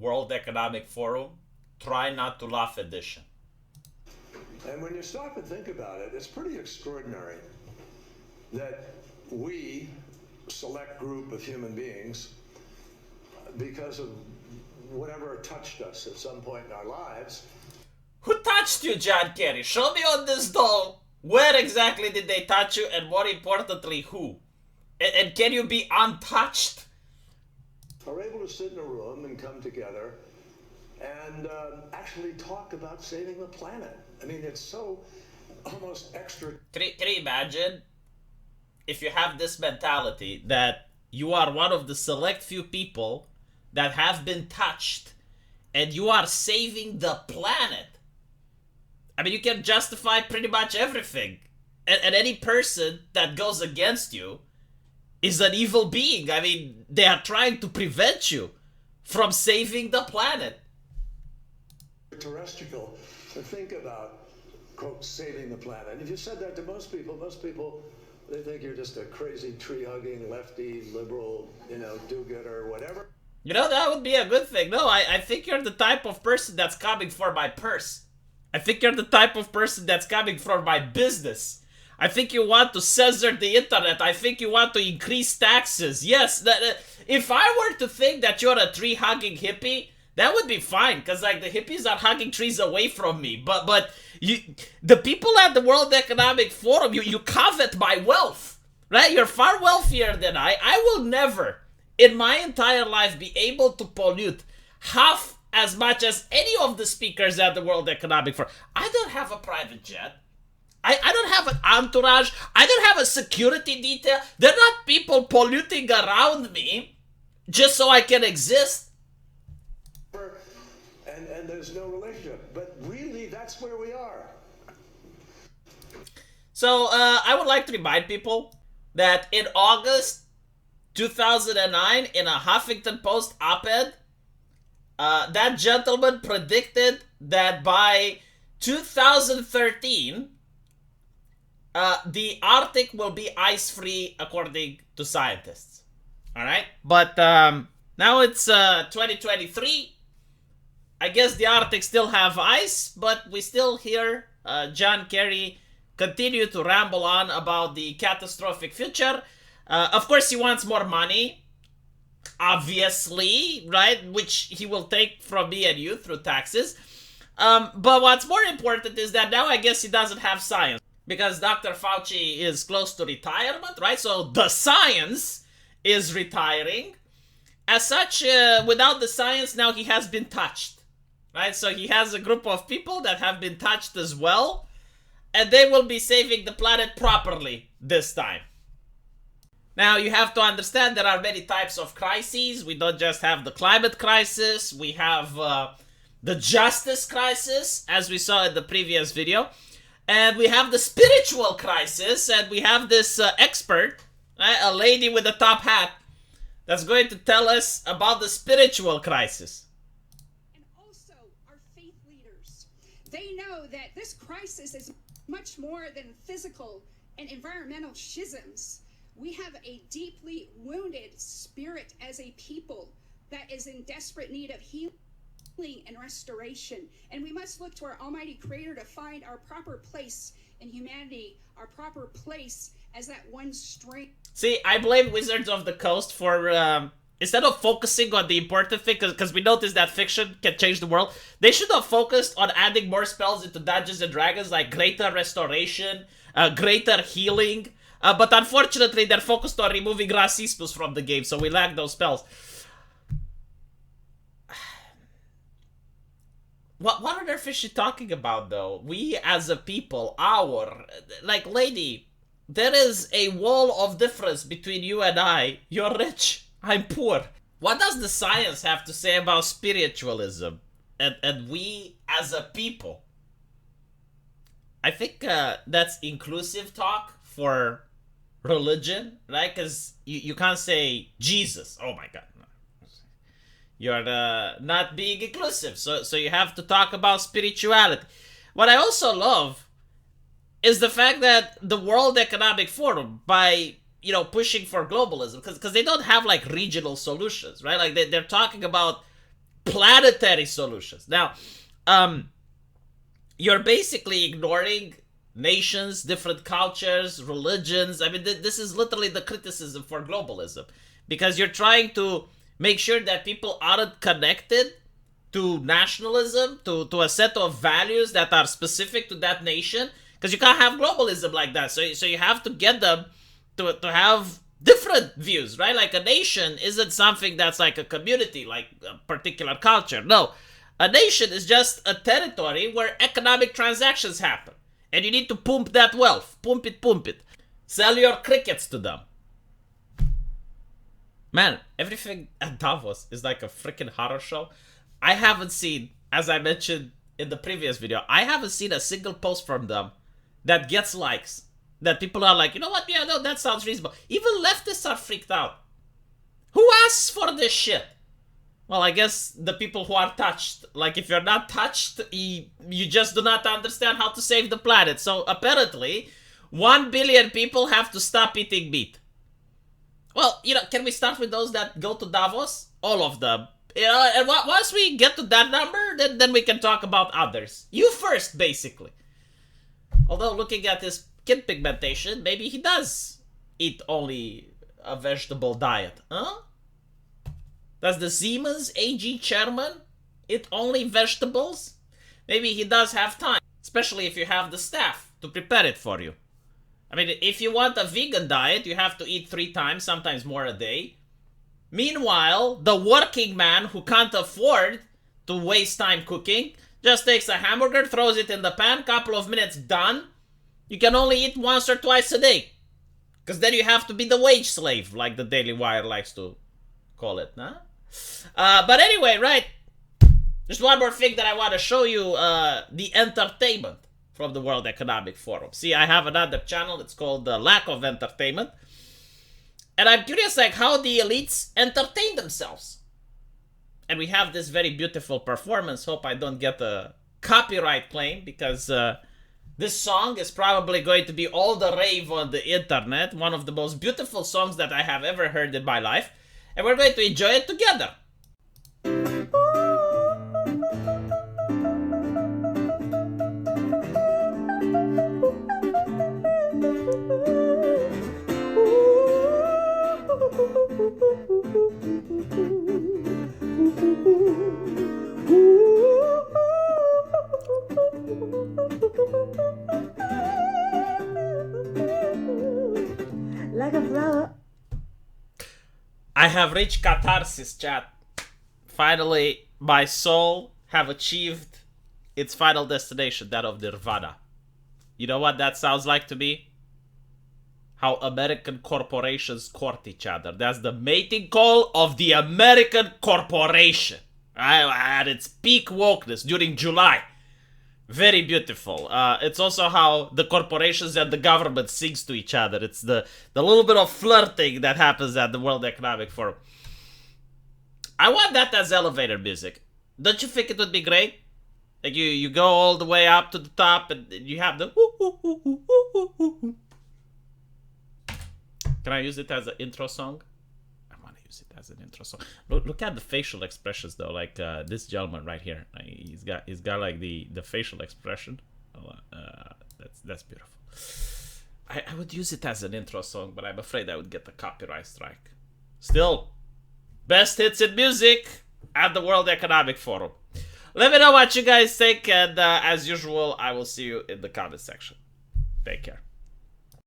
World Economic Forum Try Not to Laugh edition. And when you stop and think about it, it's pretty extraordinary that we, select group of human beings, because of whatever touched us at some point in our lives. Who touched you, John Kerry? Show me on this doll. Where exactly did they touch you, and more importantly, who? And can you be untouched? Are able to sit in a room and come together and actually talk about saving the planet. I mean, it's so almost extra. Can you imagine if you have this mentality that you are one of the select few people that have been touched and you are saving the planet? I mean, you can justify pretty much everything. And any person that goes against you is an evil being. I mean, they are trying to prevent you from saving the planet. Terrestrial to think about, quote, saving the planet. If you said that to most people, they think you're just a crazy tree-hugging, lefty, liberal, do-gooder, whatever. You know, that would be a good thing. No, I think you're the type of person that's coming for my purse. I think you're the type of person that's coming for my business. I think you want to censor the internet. I think you want to increase taxes. Yes, if I were to think that you're a tree-hugging hippie, that would be fine, because like the hippies are hugging trees away from me. But the people at the World Economic Forum, you covet my wealth, right? You're far wealthier than I. I will never, in my entire life, be able to pollute half as much as any of the speakers at the World Economic Forum. I don't have a private jet. I don't have an entourage. I don't have a security detail. They're not people polluting around me just so I can exist. And there's no relationship. But really, that's where we are. So, I would like to remind people that in August 2009, in a Huffington Post op-ed, that gentleman predicted that by 2013, the Arctic will be ice-free, according to scientists. All right? But now it's 2023. I guess the Arctic still have ice, but we still hear John Kerry continue to ramble on about the catastrophic future. Of course, he wants more money, obviously, right? Which he will take from me and you through taxes. But what's more important is that now I guess he doesn't have science, because Dr. Fauci is close to retirement, right? So the science is retiring. As such, without the science, now he has been touched. Right, so he has a group of people that have been touched as well, and they will be saving the planet properly this time. Now, you have to understand there are many types of crises. We don't just have the climate crisis. We have the justice crisis, as we saw in the previous video. And we have the spiritual crisis, and we have this expert, right, a lady with a top hat, that's going to tell us about the spiritual crisis. They know that this crisis is much more than physical and environmental schisms. We have a deeply wounded spirit as a people that is in desperate need of healing and restoration. And we must look to our Almighty Creator to find our proper place in humanity, our proper place as that one strength. See, I blame Wizards of the Coast for instead of focusing on the important thing, because we noticed that fiction can change the world, they should have focused on adding more spells into Dungeons and Dragons, like greater restoration, greater healing. But unfortunately, they're focused on removing Racismus from the game, so we lack those spells. What on earth is she talking about, though? We, as a people, like, lady, there is a wall of difference between you and I. You're rich. I'm poor. What does the science have to say about spiritualism and we as a people? I think that's inclusive talk for religion, right? Because you can't say Jesus. Oh my God. You're not being inclusive. So you have to talk about spirituality. What I also love is the fact that the World Economic Forum, by pushing for globalism, because they don't have like regional solutions, right? Like they're talking about planetary solutions. Now, you're basically ignoring nations, different cultures, religions. I mean, this is literally the criticism for globalism, because you're trying to make sure that people aren't connected to nationalism, to a set of values that are specific to that nation, because you can't have globalism like that. So you have to get them to have different views, right? Like a nation isn't something that's like a community, like a particular culture. No, a nation is just a territory where economic transactions happen. And you need to pump that wealth. Pump it. Sell your crickets to them. Man, everything at Davos is like a freaking horror show. I haven't seen, as I mentioned in the previous video, I haven't seen a single post from them that gets likes. That people are like, you know what, yeah, no, that sounds reasonable. Even leftists are freaked out. Who asks for this shit? Well, I guess the people who are touched. Like, if you're not touched, you just do not understand how to save the planet. So, apparently, 1 billion people have to stop eating meat. Well, you know, can we start with those that go to Davos? All of them. You know, and once we get to that number, then we can talk about others. You first, basically. Although, looking at his skin pigmentation, maybe he does eat only a vegetable diet. Huh? Does the Siemens AG chairman eat only vegetables? Maybe he does have time, especially if you have the staff to prepare it for you. I mean, if you want a vegan diet, you have to eat 3 times, sometimes more a day. Meanwhile, the working man who can't afford to waste time cooking just takes a hamburger, throws it in the pan, couple of minutes, done. You can only eat once or twice a day. Because then you have to be the wage slave, like the Daily Wire likes to call it, huh? But anyway, right, there's one more thing that I want to show you, the entertainment from the World Economic Forum. See, I have another channel, it's called Lack of Entertainment. And I'm curious, like, how the elites entertain themselves. And we have this very beautiful performance. Hope I don't get a copyright claim, because this song is probably going to be all the rave on the internet. One of the most beautiful songs that I have ever heard in my life. And we're going to enjoy it together. Like a flower. I have reached catharsis, chat. Finally, my soul have achieved its final destination, that of nirvana. You know what that sounds like to me? How American corporations court each other. That's the mating call of the American corporation. At its peak wokeness during July. Very beautiful. It's also how the corporations and the government sings to each other. It's the little bit of flirting that happens at the World Economic Forum. I want that as elevator music. Don't you think it would be great? Like you go all the way up to the top and you have the Can I use it as an intro song? I want to use it as an intro song. Look at the facial expressions though. Like this gentleman right here. He's got like the facial expression. That's beautiful. I would use it as an intro song, but I'm afraid I would get the copyright strike. Still, best hits in music at the World Economic Forum. Let me know what you guys think, and as usual, I will see you in the comment section. Take care.